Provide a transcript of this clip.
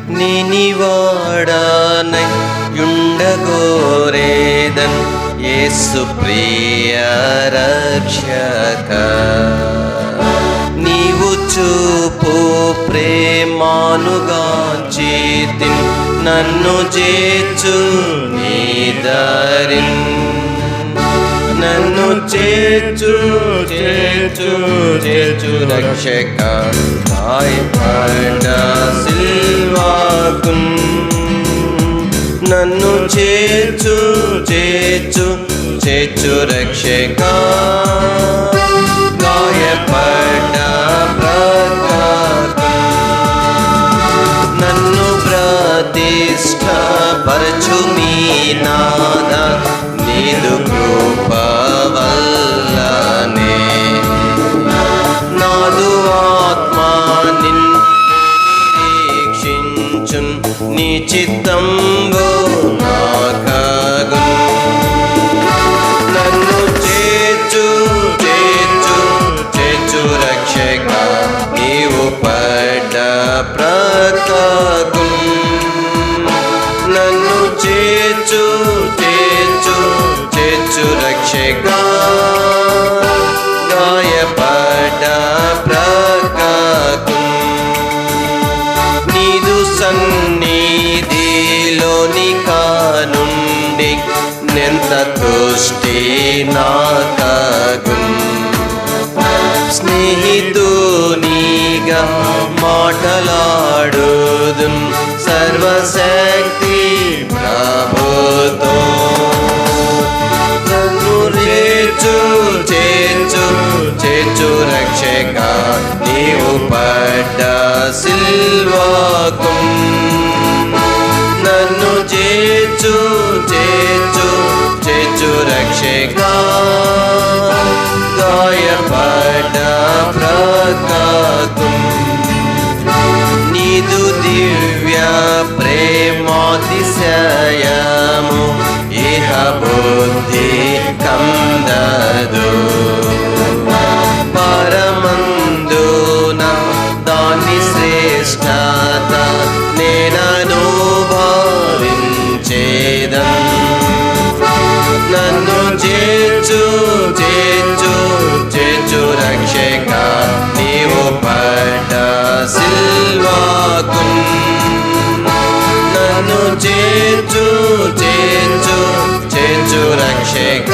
నినివాడనై యుండగోరేదన్ యేసు ప్రియ రక్షక. నీవు చూపు ప్రేమానుగాంచితిన్ నన్ను చేర్చు నీ దారిన్. నన్ను చేర్చు చేర్చు చేర్చు రక్షక. గాయపడ్డ సిల్వాకున్ నన్ను చేర్చు చేర్చు చేర్చు రక్షక. గాయపడ్డ ప్రకాకున్ నన్ను ప్రతిష్ఠ పరచు మీ నాద నీదు కృప వల్లనే. నాదు ఆత్మ నిరీక్షించున్ నీ చిత్తంబు నాకగున్. నన్ను చేర్చు చేర్చు చేర్చు రక్షక. నీవు పడ్డ ప్రకాకున్ నన్ను చేర్చు చేర్చు చేర్చు రక్షక. గాయపడ్డ ప్రకాకున్ నీదు సన్నిధిలోని కానుండి నెంత తుష్టి నాకగున్. స్నేహితునిగా మాటలాడుదున్ సర్వశక్తి ప్రభుతో. నన్ను చేర్చు చేర్చు చేర్చు రక్షక. నీవు పడ్డ సిల్వాకున్ నన్ను చేర్చు చేర్చు చేర్చు రక్షక. గాయపడ్డ ప్రకాకున్ నీదు దివ్య ప్రేమాతిశయము ఇహ బుద్ధి కందదు. పరమందున దాని శ్రేష్టత నేననుభవించేదన్. నన్ను చేర్చు చేర్చు చేర్చు రక్షక. నీవు పడ్డ సిల్వాకున్ నన్ను చేర్చు చేర్చు చేర్చు రక్షక.